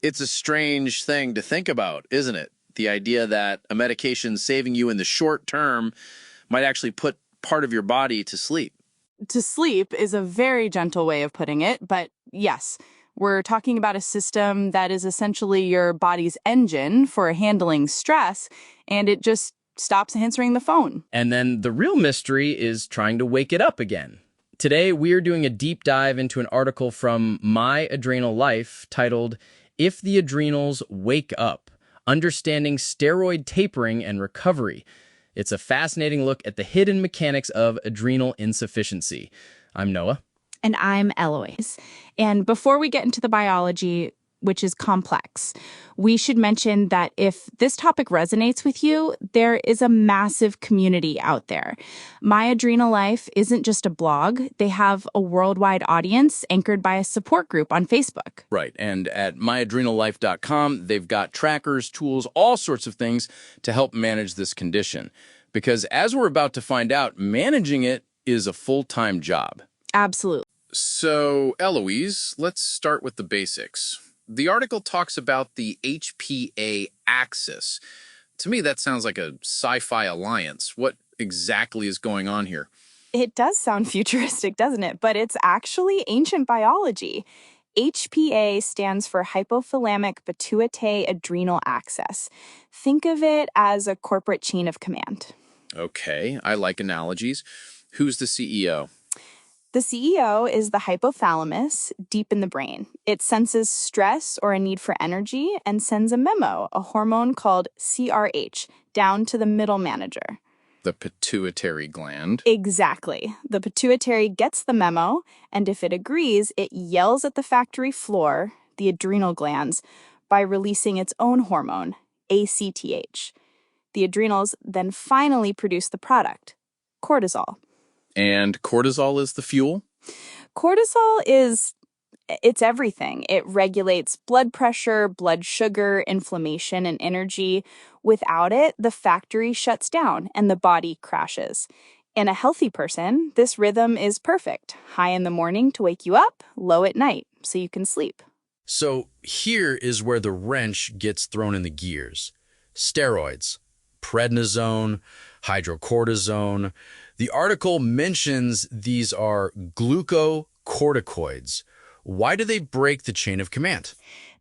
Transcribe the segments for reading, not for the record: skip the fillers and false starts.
It's a strange thing to think about, isn't it? The idea that a medication saving you in the short term might actually put part of your body to sleep. To sleep is a very gentle way of putting it, but yes, we're talking about a system that is essentially your body's engine for handling stress, and it just stops answering the phone. And then the real mystery is trying to wake it up again. Today, we're doing a deep dive into an article from My Adrenal Life titled, If the Adrenals Wake Up, Understanding Steroid Tapering and Recovery. It's a fascinating look at the hidden mechanics of adrenal insufficiency. I'm Noah. And I'm Eloise. And before we get into the biology, which is complex, we should mention that if this topic resonates with you, there is a massive community out there. My Adrenal Life isn't just a blog. They have a worldwide audience anchored by a support group on Facebook. Right, and at myadrenallife.com, they've got trackers, tools, all sorts of things to help manage this condition. Because as we're about to find out, managing it is a full-time job. Absolutely. So, Eloise, let's start with the basics. The article talks about the HPA-axis. To me, that sounds like a sci-fi alliance. What exactly is going on here? It does sound futuristic, doesn't it? But it's actually ancient biology. HPA stands for hypothalamic-pituitary-adrenal axis. Think of it as a corporate chain of command. Okay, I like analogies. Who's the CEO? The CEO is the hypothalamus, deep in the brain. It senses stress or a need for energy and sends a memo, a hormone called CRH, down to the middle manager. The pituitary gland. Exactly. The pituitary gets the memo, and if it agrees, it yells at the factory floor, the adrenal glands, by releasing its own hormone, ACTH. The adrenals then finally produce the product, cortisol. And cortisol is the fuel? Cortisol it's everything. It regulates blood pressure, blood sugar, inflammation, and energy. Without it, the factory shuts down and the body crashes. In a healthy person, this rhythm is perfect. High in the morning to wake you up, low at night so you can sleep. So here is where the wrench gets thrown in the gears. Steroids, prednisone, hydrocortisone. The article mentions these are glucocorticoids. Why do they break the chain of command?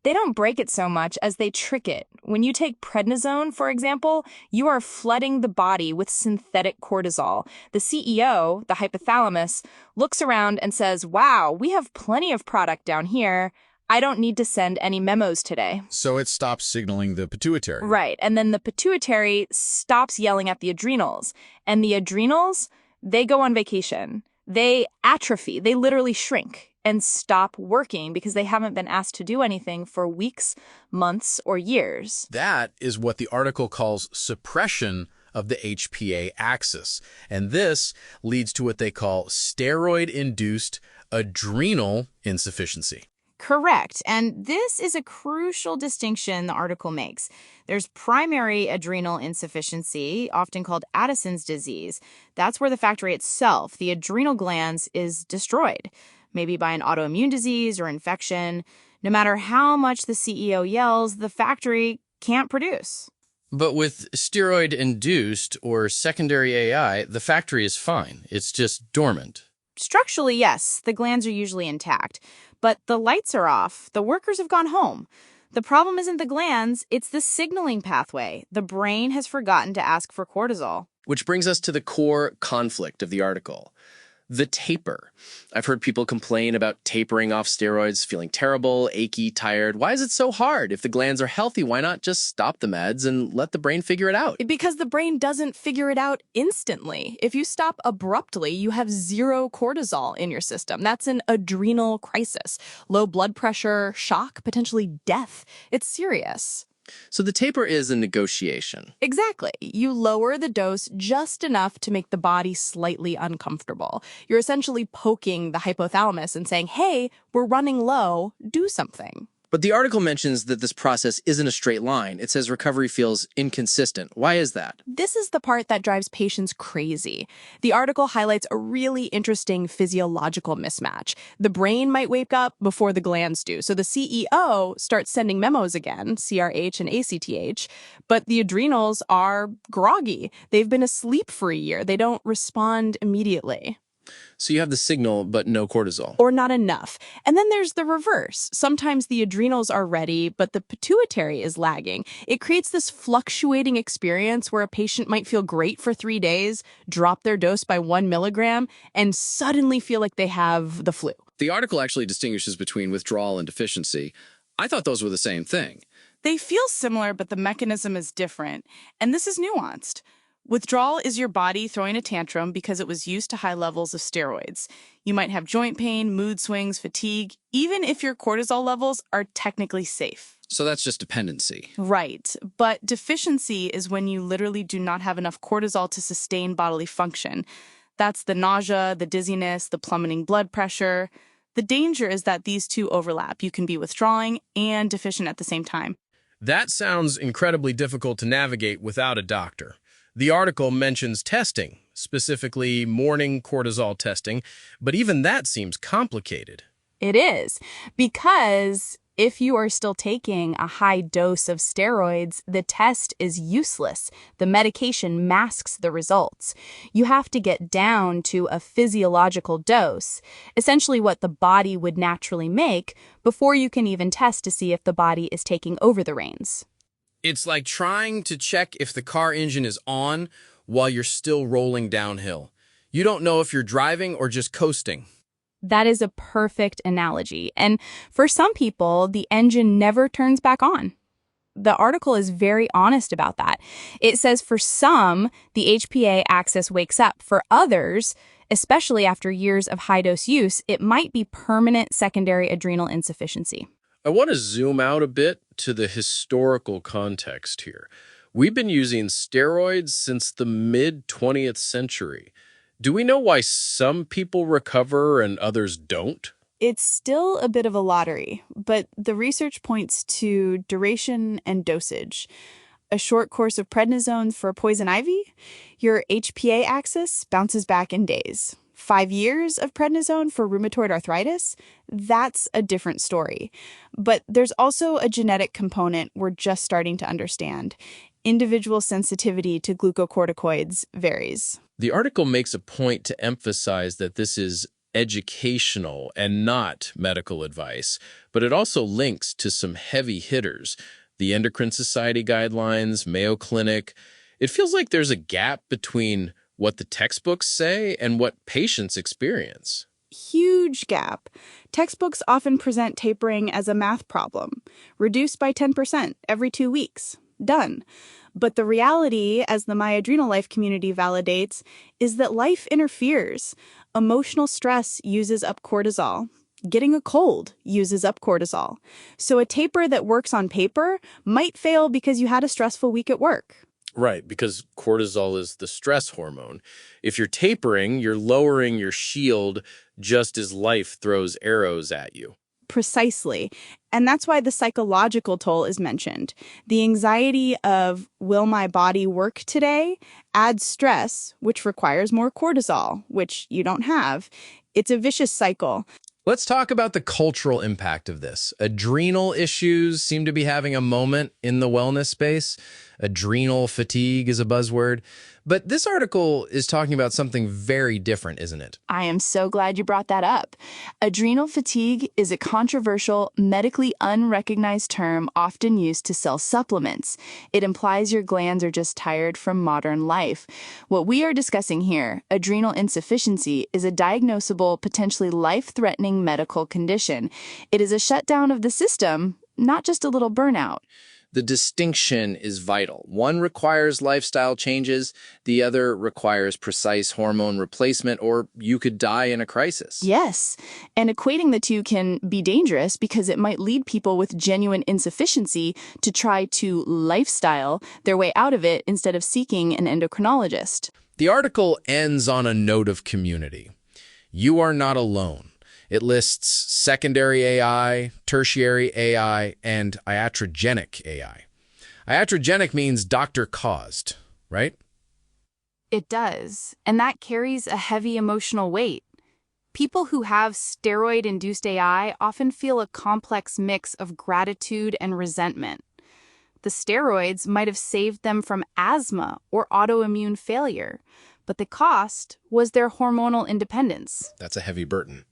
They don't break it so much as they trick it. When you take prednisone, for example, you are flooding the body with synthetic cortisol. The CEO, the hypothalamus, looks around and says, wow, we have plenty of product down here. I don't need to send any memos today. So it stops signaling the pituitary. Right. And then the pituitary stops yelling at the adrenals. And the adrenals, they go on vacation. They atrophy. They literally shrink and stop working because they haven't been asked to do anything for weeks, months, or years. That is what the article calls suppression of the HPA-axis. And this leads to what they call steroid-induced adrenal insufficiency. Correct. And this is a crucial distinction the article makes. There's primary adrenal insufficiency, often called Addison's disease. That's where the factory itself, the adrenal glands, is destroyed, maybe by an autoimmune disease or infection. No matter how much the CEO yells, the factory can't produce. But with steroid-induced or secondary AI, the factory is fine. It's just dormant. Structurally, yes, the glands are usually intact. But the lights are off. The workers have gone home. The problem isn't the glands, it's the signaling pathway. The brain has forgotten to ask for cortisol. Which brings us to the core conflict of the article. The taper. I've heard people complain about tapering off steroids, feeling terrible, achy, tired. Why is it so hard? If the glands are healthy, why not just stop the meds and let the brain figure it out? Because the brain doesn't figure it out instantly. If you stop abruptly, you have zero cortisol in your system. That's an adrenal crisis. Low blood pressure, shock, potentially death. It's serious. So the taper is a negotiation. Exactly. You lower the dose just enough to make the body slightly uncomfortable. You're essentially poking the hypothalamus and saying, hey, we're running low, do something. But the article mentions that this process isn't a straight line. It says recovery feels inconsistent. Why is that? This is the part that drives patients crazy. The article highlights a really interesting physiological mismatch. The brain might wake up before the glands do. So the CEO starts sending memos again, CRH and ACTH, but the adrenals are groggy. They've been asleep for a year. They don't respond immediately. So you have the signal, but no cortisol. Or not enough. And then there's the reverse. Sometimes the adrenals are ready, but the pituitary is lagging. It creates this fluctuating experience where a patient might feel great for 3 days, drop their dose by 1 milligram, and suddenly feel like they have the flu. The article actually distinguishes between withdrawal and deficiency. I thought those were the same thing. They feel similar, but the mechanism is different. And this is nuanced. Withdrawal is your body throwing a tantrum because it was used to high levels of steroids. You might have joint pain, mood swings, fatigue, even if your cortisol levels are technically safe. So that's just dependency. Right. But deficiency is when you literally do not have enough cortisol to sustain bodily function. That's the nausea, the dizziness, the plummeting blood pressure. The danger is that these two overlap. You can be withdrawing and deficient at the same time. That sounds incredibly difficult to navigate without a doctor. The article mentions testing, specifically morning cortisol testing, but even that seems complicated. It is, because if you are still taking a high dose of steroids, the test is useless. The medication masks the results. You have to get down to a physiological dose, essentially what the body would naturally make, before you can even test to see if the body is taking over the reins. It's like trying to check if the car engine is on while you're still rolling downhill. You don't know if you're driving or just coasting. That is a perfect analogy. And for some people, the engine never turns back on. The article is very honest about that. It says for some, the HPA-axis wakes up. For others, especially after years of high-dose use, it might be permanent secondary adrenal insufficiency. I want to zoom out a bit to the historical context here. We've been using steroids since the mid-20th century. Do we know why some people recover and others don't? It's still a bit of a lottery, but the research points to duration and dosage. A short course of prednisone for poison ivy, your HPA-axis bounces back in days. 5 years of prednisone for rheumatoid arthritis, that's a different story. But there's also a genetic component we're just starting to understand. Individual sensitivity to glucocorticoids varies. The article makes a point to emphasize that this is educational and not medical advice, but it also links to some heavy hitters, the Endocrine Society guidelines, Mayo Clinic. It feels like there's a gap between what the textbooks say and what patients experience. Huge gap. Textbooks often present tapering as a math problem. Reduce by 10% every 2 weeks. Done. But the reality, as the My Adrenal Life community validates, is that life interferes. Emotional stress uses up cortisol. Getting a cold uses up cortisol. So a taper that works on paper might fail because you had a stressful week at work. Right, because cortisol is the stress hormone. If you're tapering, you're lowering your shield just as life throws arrows at you. Precisely. And that's why the psychological toll is mentioned. The anxiety of, will my body work today, adds stress, which requires more cortisol, which you don't have. It's a vicious cycle. Let's talk about the cultural impact of this. Adrenal issues seem to be having a moment in the wellness space. Adrenal fatigue is a buzzword. But this article is talking about something very different, isn't it? I am so glad you brought that up. Adrenal fatigue is a controversial, medically unrecognized term often used to sell supplements. It implies your glands are just tired from modern life. What we are discussing here, adrenal insufficiency, is a diagnosable, potentially life-threatening medical condition. It is a shutdown of the system, not just a little burnout. The distinction is vital. One requires lifestyle changes, the other requires precise hormone replacement, or you could die in a crisis. Yes, and equating the two can be dangerous because it might lead people with genuine insufficiency to try to lifestyle their way out of it instead of seeking an endocrinologist. The article ends on a note of community. You are not alone. It lists secondary AI, tertiary AI, and iatrogenic AI. Iatrogenic means doctor-caused, right? It does, and that carries a heavy emotional weight. People who have steroid-induced AI often feel a complex mix of gratitude and resentment. The steroids might have saved them from asthma or autoimmune failure, but the cost was their hormonal independence. That's a heavy burden.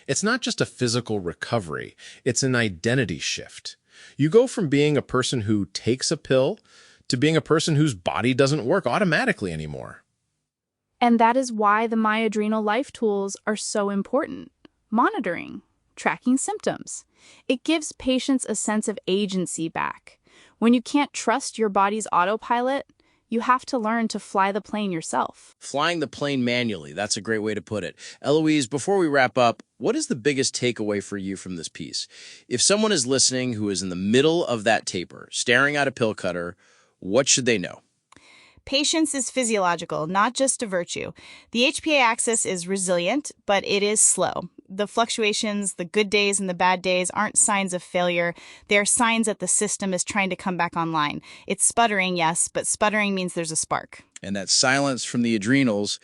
It's not just a physical recovery, it's an identity shift. You go from being a person who takes a pill to being a person whose body doesn't work automatically anymore. And that is why the My Adrenal Life tools are so important. Monitoring, tracking symptoms. It gives patients a sense of agency back. When you can't trust your body's autopilot, you have to learn to fly the plane yourself. Flying the plane manually, that's a great way to put it. Eloise, before we wrap up, what is the biggest takeaway for you from this piece? If someone is listening who is in the middle of that taper, staring at a pill cutter, what should they know? Patience is physiological, not just a virtue. The HPA-axis is resilient, but it is slow. The fluctuations, the good days and the bad days aren't signs of failure. They're signs that the system is trying to come back online. It's sputtering, yes, but sputtering means there's a spark. And that silence from the adrenals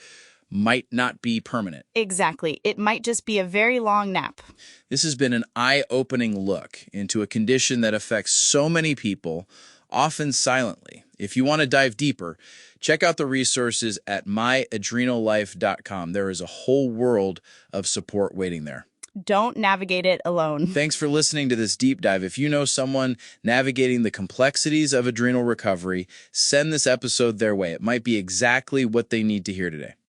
might not be permanent. Exactly. It might just be a very long nap. This has been an eye-opening look into a condition that affects so many people, often silently. If you want to dive deeper, check out the resources at myadrenallife.com. There is a whole world of support waiting there. Don't navigate it alone. Thanks for listening to this deep dive. If you know someone navigating the complexities of adrenal recovery, send this episode their way. It might be exactly what they need to hear today.